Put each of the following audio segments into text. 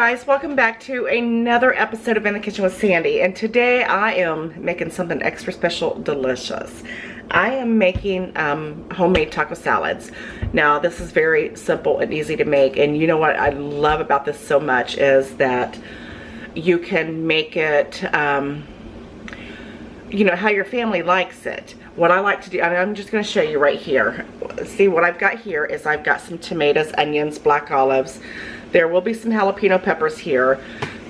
guys, welcome back to another episode of In the Kitchen with Sandy, and today I am making something extra special delicious. I am making homemade taco salads. Now this is very simple and easy to make, and you know what I love about this so much is that you can make it you know, how your family likes it. What I like to do, and I'm just going to show you right here. See, what I've got here is I've got some tomatoes, onions, black olives. There will be some jalapeno peppers here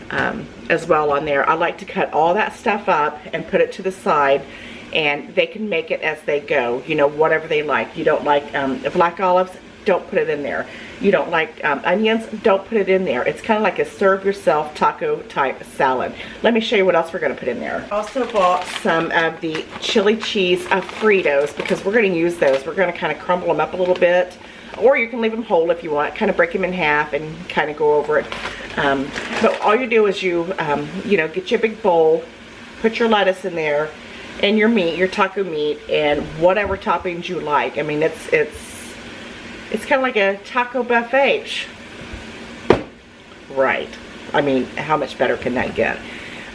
as well on there. I like to cut all that stuff up and put it to the side, and they can make it as they go, you know, whatever they like. You don't like black olives, don't put it in there. You don't like onions, don't put it in there. It's kind of like a serve yourself taco type salad. Let me show you what else we're going to put in there. Also bought some of the chili cheese Fritos because we're going to use those. We're going to kind of crumble them up a little bit, or you can leave them whole if you want. Kind of break them in half and kind of go over it. But all you do is you know, get you a big bowl, put your lettuce in there, and your meat, your taco meat, and whatever toppings you like. I mean, it's kind of like a taco buffet. Right. I mean, how much better can that get?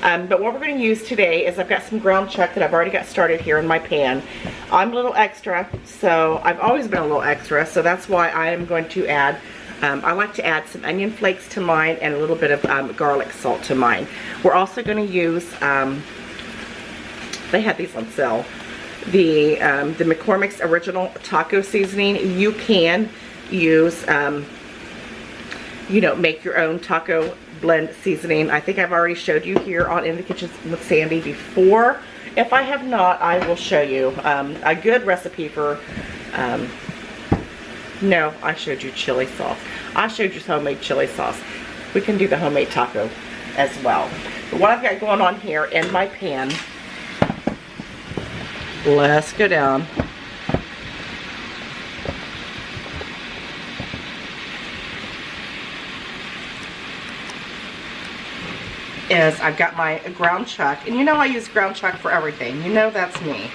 But what we're going to use today is I've got some ground chuck that I've already got started here in my pan. I'm a little extra, so I've always been a little extra, so that's why I am going to add, I like to add some onion flakes to mine and a little bit of garlic salt to mine. We're also going to use, they had these on sale, the McCormick's original taco seasoning. You can use, you know, make your own taco blend seasoning. I think I've already showed you here on In the Kitchen with Sandy before. If I have not, I will show you a good recipe for, no, I showed you chili sauce. I showed you homemade chili sauce. We can do the homemade taco as well. But what I've got going on here in my pan, let's go down. Is I've got my ground chuck, and you know I use ground chuck for everything. You know that's me.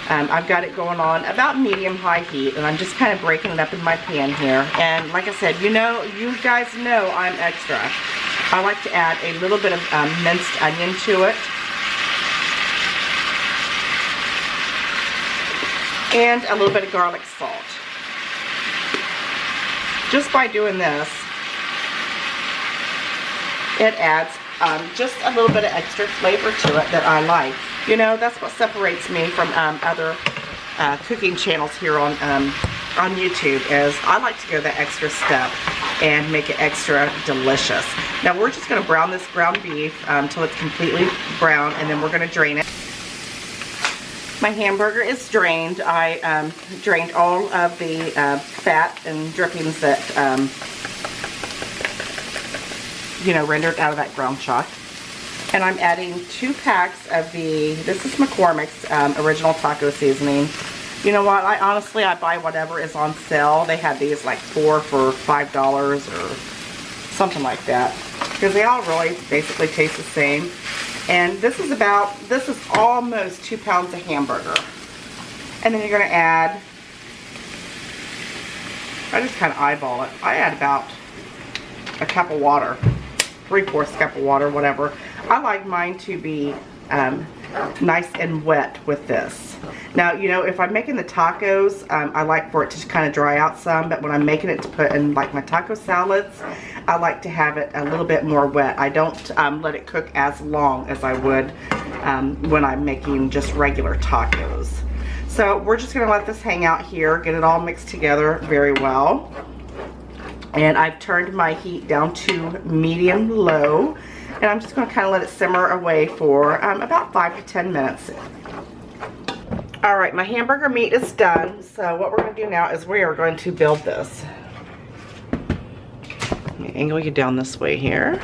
I've got it going on about medium-high heat, and I'm just kind of breaking it up in my pan here. And like I said, you know, you guys know I'm extra. I like to add a little bit of minced onion to it. And a little bit of garlic salt. Just by doing this, it adds just a little bit of extra flavor to it that I like. You know, that's what separates me from other cooking channels here on YouTube, is I like to go the extra step and make it extra delicious. Now we're just going to brown this ground beef until it's completely brown, and then we're going to drain it. My hamburger is drained. I drained all of the fat and drippings that, you know, rendered out of that ground chuck. And I'm adding 2 packs of this is McCormick's original taco seasoning. You know what, I honestly buy whatever is on sale. They had these like 4 for $5 or something like that, because they all really basically taste the same. And this is almost 2 pounds of hamburger. And then you're going to add, I just kind of eyeball it. I add about a cup of water, 3/4 cup of water, whatever. I like mine to be nice and wet with this. Now, you know, if I'm making the tacos, I like for it to kind of dry out some, but when I'm making it to put in like my taco salads, I like to have it a little bit more wet. I don't let it cook as long as I would when I'm making just regular tacos. So we're just going to let this hang out here, get it all mixed together very well. And I've turned my heat down to medium-low, and I'm just going to kind of let it simmer away for about 5 to 10 minutes. Alright, my hamburger meat is done, so what we're going to do now is we are going to build this. Let me angle you down this way here.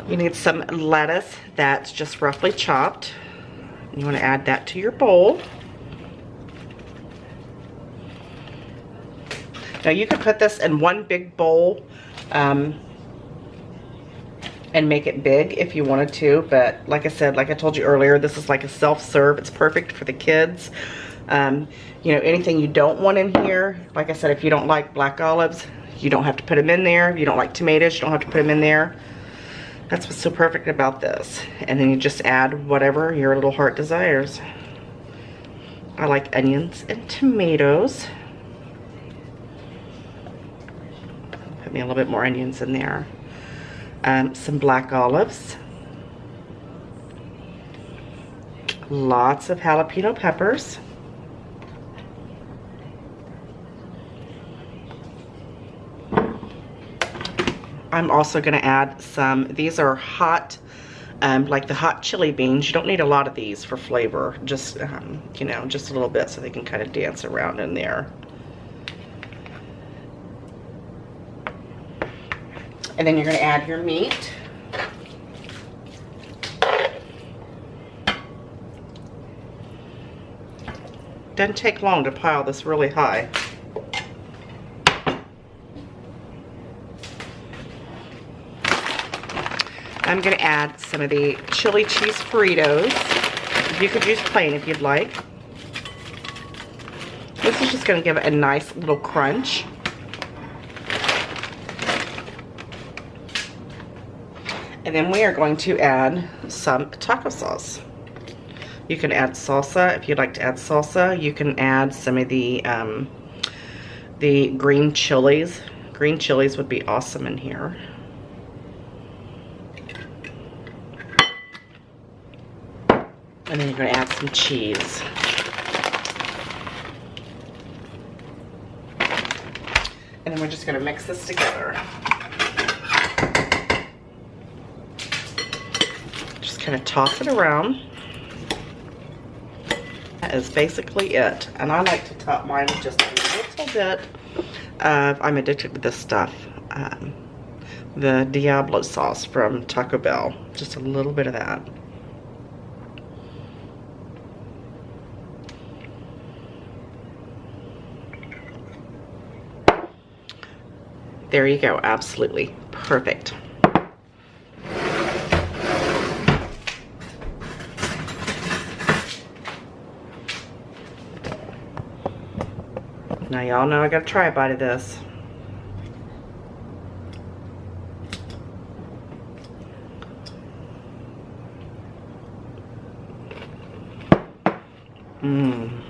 You need some lettuce that's just roughly chopped. You want to add that to your bowl. Now you can put this in one big bowl and make it big if you wanted to, but like I said, like I told you earlier, this is like a self-serve. It's perfect for the kids. You know, anything you don't want in here, like I said, if you don't like black olives, you don't have to put them in there. If you don't like tomatoes, you don't have to put them in there. That's what's so perfect about this. And then you just add whatever your little heart desires. I like onions and tomatoes. Put me a little bit more onions in there. Some black olives. Lots of jalapeno peppers. I'm also going to add some, these are hot, like the hot chili beans. You don't need a lot of these for flavor, just, you know, just a little bit so they can kind of dance around in there. And then you're going to add your meat. Doesn't take long to pile this really high. I'm going to add some of the chili cheese Fritos. You could use plain if you'd like. This is just going to give it a nice little crunch. And then we are going to add some taco sauce. You can add salsa if you'd like to add salsa. You can add some of the green chilies. Green chilies would be awesome in here. And then you're going to add some cheese. And then we're just going to mix this together. Just kind of toss it around. That is basically it. And I like to top mine with just a little bit of, I'm addicted to this stuff, the Diablo sauce from Taco Bell. Just a little bit of that. There you go, absolutely perfect. Now y'all know I gotta try a bite of this. Mmm.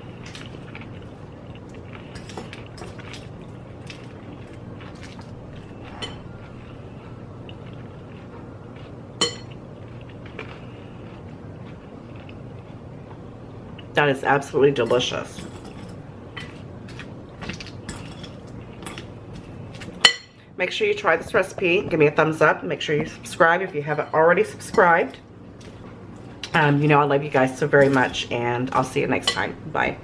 That is absolutely delicious. Make sure you try this recipe. Give me a thumbs up. Make sure you subscribe if you haven't already subscribed. You know I love you guys so very much, and I'll see you next time. Bye.